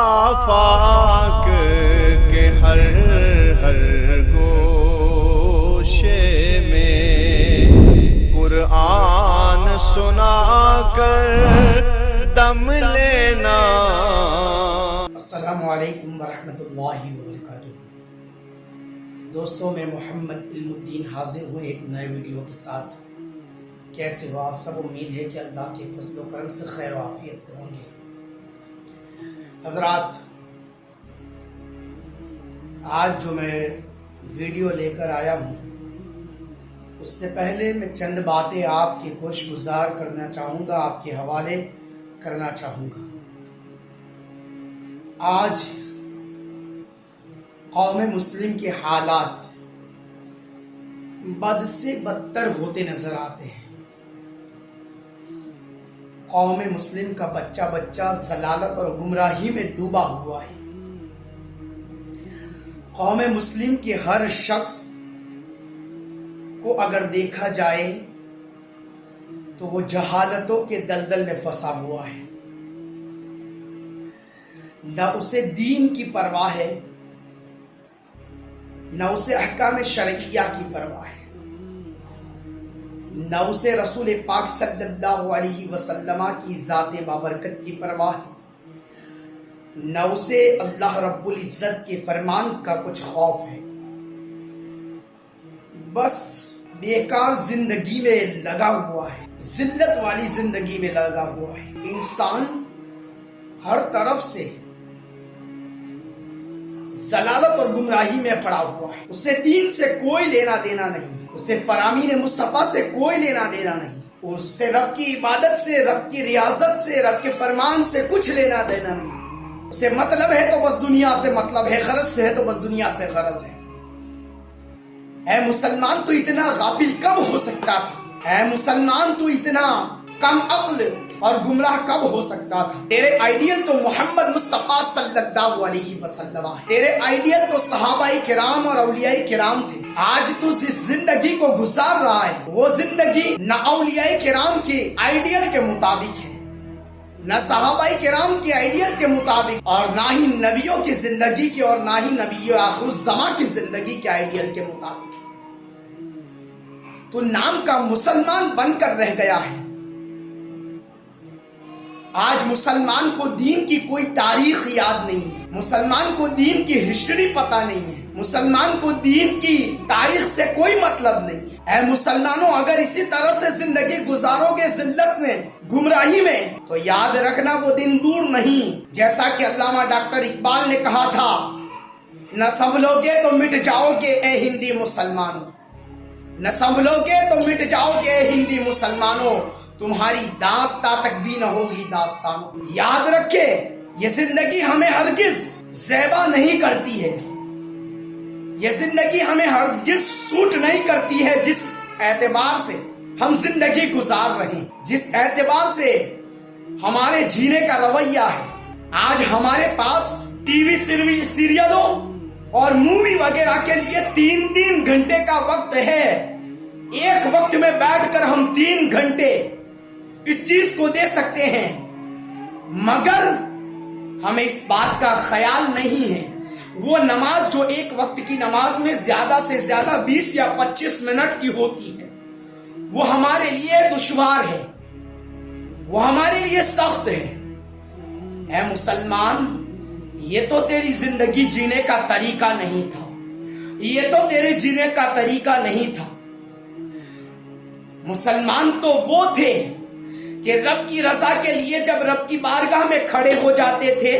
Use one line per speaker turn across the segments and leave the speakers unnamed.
آفاق کے ہر گوشے میں قرآن سنا کر دم لینا۔
السلام علیکم ورحمۃ اللہ وبرکاتہ۔ دوستوں، میں محمد علم الدین حاضر ہوں ایک نئے ویڈیو کے ساتھ۔ کیسے ہو آپ سب؟ امید ہے کہ اللہ کے فضل و کرم سے خیر و عافیت سے ہوں گے۔ حضرات، آج جو میں ویڈیو لے کر آیا ہوں، اس سے پہلے میں چند باتیں آپ کی گوش گزار کرنا چاہوں گا، آپ کے حوالے کرنا چاہوں گا۔ آج قوم مسلم کے حالات بد سے بدتر ہوتے نظر آتے ہیں۔ قوم مسلم کا بچہ ضلالت اور گمراہی میں ڈوبا ہوا ہے۔ قوم مسلم کے ہر شخص کو اگر دیکھا جائے تو وہ جہالتوں کے دلدل میں پھنسا ہوا ہے۔ نہ اسے دین کی پرواہ ہے، نہ اسے احکام شرعیہ کی پرواہ ہے، نہ اسے رسول پاک صلی اللہ علیہ وسلم کی ذات بابرکت کی پرواہ ہے، نہ اسے اللہ رب العزت کے فرمان کا کچھ خوف ہے۔ بس بیکار زندگی میں لگا ہوا ہے، ذلت والی زندگی میں لگا ہوا ہے۔ انسان ہر طرف سے ضلالت اور گمراہی میں پڑا ہوا ہے۔ اسے دین سے کوئی لینا دینا نہیں، اسے فرامین مصطفیٰ سے کوئی لینا دینا نہیں، اسے رب کی عبادت سے، رب کی ریاضت سے، رب کے فرمان سے کچھ لینا دینا نہیں۔ اسے مطلب ہے تو بس دنیا سے مطلب ہے، غرض سے ہے تو بس دنیا سے غرض ہے۔ اے مسلمان، تو اتنا غافل کب ہو سکتا تھا؟ اے مسلمان، تو اتنا کم عقل اور گمراہ کب ہو سکتا تھا؟ تیرے آئیڈیل تو محمد مصطفیٰ صلی اللہ علیہ وسلم ہے، تیرے آئیڈیل تو صحابہ کرام اور اولیاء کرام تھے۔ آج تو جس زندگی کو گزار رہا ہے، وہ زندگی نہ اولیاء کرام کے آئیڈیل کے مطابق ہے، نہ صحابہ کرام کے آئیڈیل کے مطابق، اور نہ ہی نبیوں کی زندگی کے، اور نہ ہی نبی آخر الزمان کی زندگی کے آئیڈیل کے مطابق۔ تو نام کا مسلمان بن کر رہ گیا ہے۔ آج مسلمان کو دین کی کوئی تاریخ یاد نہیں ہے، مسلمان کو دین کی ہسٹری پتہ نہیں ہے، مسلمان کو دین کی تاریخ سے کوئی مطلب نہیں ہے۔ اے مسلمانوں، اگر اسی طرح سے زندگی گزارو گے ذلت میں، گمراہی میں، تو یاد رکھنا وہ دن دور نہیں۔ جیسا کہ علامہ ڈاکٹر اقبال نے کہا تھا، نہ سنبھلو گے تو مٹ جاؤ گے اے ہندی مسلمانوں، نہ سنبھلو گے تو مٹ جاؤ گے اے ہندی مسلمانوں، تمہاری داستان تک بھی نہ ہوگی داستانوں۔ یاد رکھے، یہ زندگی ہمیں ہرگز زیبا نہیں کرتی ہے، یہ زندگی ہمیں ہرگز سوٹ نہیں کرتی ہے۔ جس اعتبار سے ہم زندگی گزار رہے ہیں، جس اعتبار سے ہمارے جینے کا رویہ ہے، آج ہمارے پاس ٹی وی سیریلوں اور مووی وغیرہ کے لیے 3 گھنٹے کا وقت ہے۔ ایک وقت میں بیٹھ کر ہم 3 گھنٹے اس چیز کو دے سکتے ہیں، مگر ہمیں اس بات کا خیال نہیں ہے وہ نماز جو ایک وقت کی نماز میں زیادہ سے زیادہ 20 یا 25 منٹ کی ہوتی ہے، وہ ہمارے لیے دشوار ہے، وہ ہمارے لیے سخت ہے۔ اے مسلمان، یہ تو تیری زندگی جینے کا طریقہ نہیں تھا، یہ تو تیرے جینے کا طریقہ نہیں تھا۔ مسلمان تو وہ تھے کہ رب کی رضا کے لیے جب رب کی بارگاہ میں کھڑے ہو جاتے تھے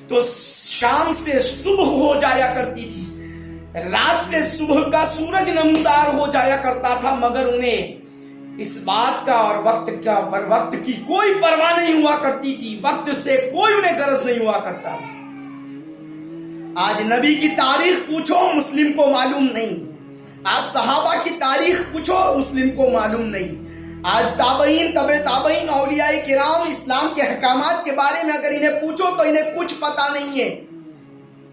تو شام سے صبح ہو جایا کرتی تھی، رات سے صبح کا سورج نمودار ہو جایا کرتا تھا، مگر انہیں اس بات کا اور وقت کی کوئی پرواہ نہیں ہوا کرتی تھی، وقت سے کوئی انہیں غرض نہیں ہوا کرتا۔ آج نبی کی تاریخ پوچھو، مسلم کو معلوم نہیں۔ آج صحابہ کی تاریخ پوچھو، مسلم کو معلوم نہیں۔ آج تابعین، تبع تابعین، اولیاء کرام، اسلام کے احکامات کے بارے میں اگر انہیں پوچھو تو انہیں کچھ پتہ نہیں ہے،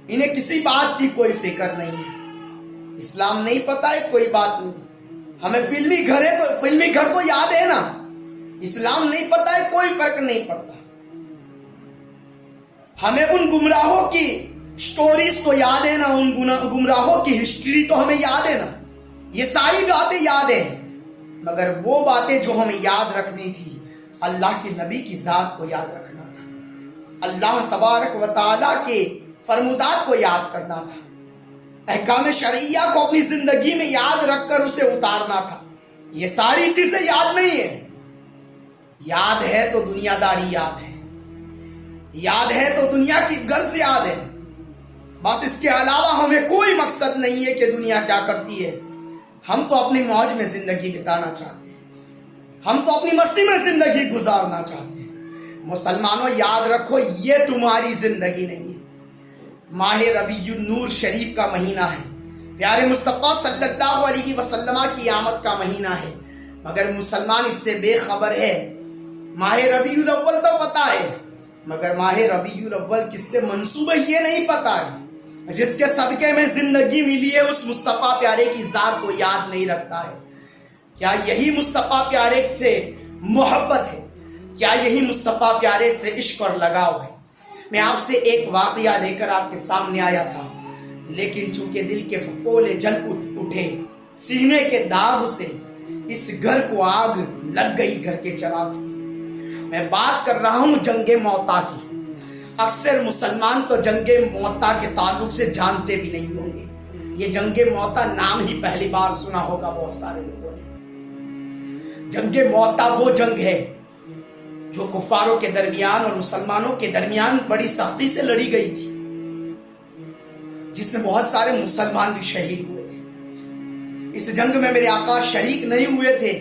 انہیں کسی بات کی کوئی فکر نہیں ہے۔ اسلام نہیں پتہ ہے، کوئی بات نہیں۔ ہمیں فلمی گھر تو یاد ہے نا، اسلام نہیں پتہ ہے، کوئی فرق نہیں پڑتا۔ ہمیں ان گمراہوں کی سٹوریز تو یاد ہے نا، ان گمراہوں کی ہسٹری تو ہمیں یاد ہے نا، یہ ساری باتیں یاد ہیں، مگر وہ باتیں جو ہمیں یاد رکھنی تھی اللہ کے نبی کی ذات کو یاد رکھنا تھا، اللہ تبارک و تعالیٰ کے فرمودات کو یاد کرنا تھا، احکام شرعیہ کو اپنی زندگی میں یاد رکھ کر اسے اتارنا تھا۔ یہ ساری چیزیں یاد نہیں ہیں، یاد ہے تو دنیا داری یاد ہے، یاد ہے تو دنیا کی غرض یاد ہے، بس اس کے علاوہ ہمیں کوئی مقصد نہیں ہے کہ دنیا کیا کرتی ہے۔ ہم تو اپنی موج میں زندگی بتانا چاہتے ہیں، ہم تو اپنی مستی میں زندگی گزارنا چاہتے ہیں۔ مسلمانوں یاد رکھو، یہ تمہاری زندگی نہیں ہے۔ ماہ ربیع النور شریف کا مہینہ ہے، پیارے مصطفیٰ صلی اللہ علیہ وسلم کی آمد کا مہینہ ہے، مگر مسلمان اس سے بے خبر ہے۔ ماہ ربیع الاول تو پتا ہے، مگر ماہ ربیع الاول کس سے منسوب ہے یہ نہیں پتا ہے۔ جس کے صدقے میں زندگی ملی ہے اس مصطفیٰ پیارے کی ذات کو یاد نہیں رکھتا ہے۔ کیا یہی مصطفیٰ پیارے سے محبت ہے؟ کیا یہی مصطفیٰ پیارے سے عشق اور لگاؤ ہے؟ میں آپ سے ایک واقعہ لے کر آپ کے سامنے آیا تھا، لیکن چونکہ دل کے پھپھولے جل اٹھے، سینے کے داغ سے اس گھر کو آگ لگ گئی، گھر کے چراغ سے۔ میں بات کر رہا ہوں جنگ موتا کی۔ اکثر مسلمان تو جنگ موتا کے تعلق سے جانتے بھی نہیں ہوں گے، یہ جنگ موتا نام ہی پہلی بار سنا ہوگا بہت سارے لوگوں نے۔ جنگ موتا وہ جنگ ہے جو کفاروں کے درمیان اور مسلمانوں کے درمیان بڑی سختی سے لڑی گئی تھی، جس میں بہت سارے مسلمان بھی شہید ہوئے تھے۔ اس جنگ میں میرے آقا شریک نہیں ہوئے تھے،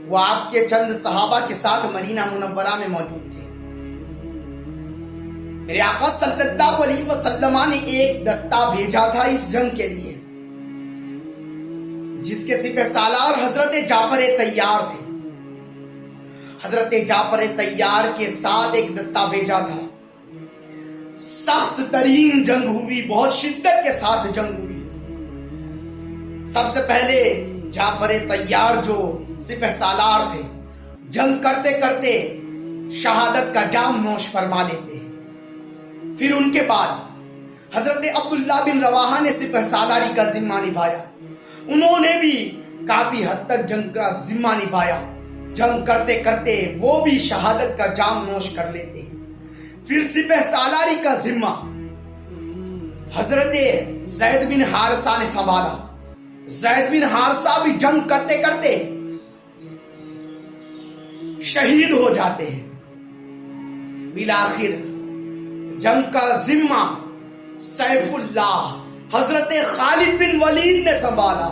وہ آپ کے چند صحابہ کے ساتھ مدینہ منورہ میں موجود تھے۔ میرے آقا صلی اللہ علیہ وسلم نے ایک دستہ بھیجا تھا اس جنگ کے لیے، جس کے سپہ سالار حضرت جعفر طیار تھے۔ حضرت جعفر طیار کے ساتھ ایک دستہ بھیجا تھا۔ سخت ترین جنگ ہوئی، بہت شدت کے ساتھ جنگ ہوئی۔ سب سے پہلے جعفر طیار جو سپہ سالار تھے، جنگ کرتے کرتے شہادت کا جام نوش فرما لیتے ہیں۔ پھر ان کے بعد حضرت عبداللہ بن رواحہ نے سپہ سالاری کا ذمہ نبھایا، انہوں نے بھی کافی حد تک جنگ کا ذمہ نبھایا۔ جنگ کرتے کرتے وہ بھی شہادت کا جام نوش کر لیتے ہیں۔ پھر سپہ سالاری کا ذمہ حضرت زید بن حارثہ نے سنبھالا۔ زید بن حارثہ بھی جنگ کرتے کرتے شہید ہو جاتے ہیں۔ بالآخر جنگ کا ذمہ سیف اللہ حضرت خالد بن ولید نے سنبھالا۔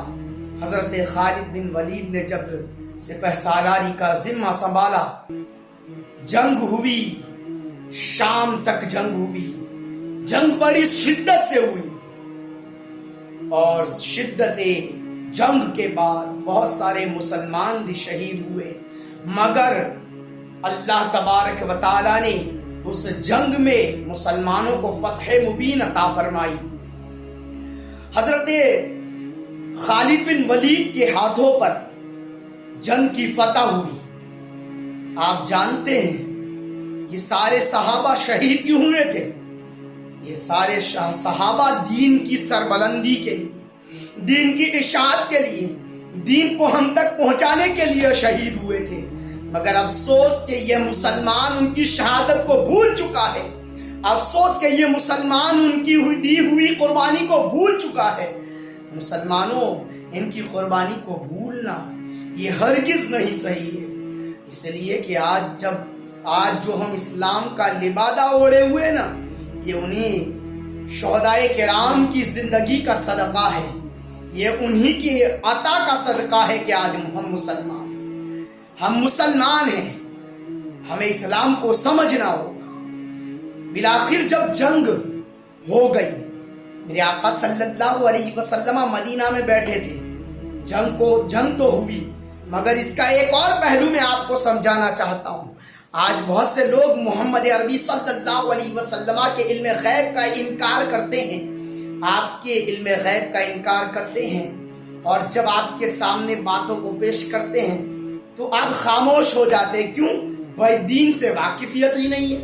حضرت خالد بن ولید نے جب سپہ سالاری کا ذمہ سنبھالا، جنگ ہوئی، شام تک جنگ ہوئی۔ جنگ بڑی شدت سے ہوئی، اور شدت جنگ کے بعد بہت سارے مسلمان بھی شہید ہوئے، مگر اللہ تبارک و تعالی نے اس جنگ میں مسلمانوں کو فتح مبین عطا فرمائی۔ حضرت خالد بن ولید کے ہاتھوں پر جنگ کی فتح ہوئی۔ آپ جانتے ہیں یہ سارے صحابہ شہید کیوں ہوئے تھے؟ یہ سارے صحابہ دین کی سربلندی کے لیے، دین کی اشاعت کے لیے، دین کو ہم تک پہنچانے کے لیے شہید ہوئے تھے، مگر افسوس کہ یہ مسلمان ان کی شہادت کو بھول چکا ہے۔ افسوس کہ یہ مسلمان ان کی دی ہوئی قربانی کو بھول چکا ہے۔ مسلمانوں، ان کی قربانی کو بھولنا یہ ہرگز نہیں صحیح ہے، اس لیے کہ آج جو ہم اسلام کا لبادہ اوڑے ہوئے نا، یہ انہیں شہدائے کرام کی زندگی کا صدقہ ہے، یہ انہی کی عطا کا صدقہ ہے کہ آج ہم مسلمان ہیں۔ ہمیں اسلام کو سمجھنا ہوگا۔ بالآخر جب جنگ ہو گئی، میرے آقا صلی اللہ علیہ وسلم مدینہ میں بیٹھے تھے، جنگ تو ہوئی، مگر اس کا ایک اور پہلو میں آپ کو سمجھانا چاہتا ہوں۔ آج بہت سے لوگ محمد عربی صلی اللہ علیہ وسلم کے علم غیب کا انکار کرتے ہیں، آپ کے علم غیب کا انکار کرتے ہیں، اور جب آپ کے سامنے باتوں کو پیش کرتے ہیں تو آپ خاموش ہو جاتے ہیں۔ کیوں؟ بھائی دین سے واقفیت ہی نہیں ہے۔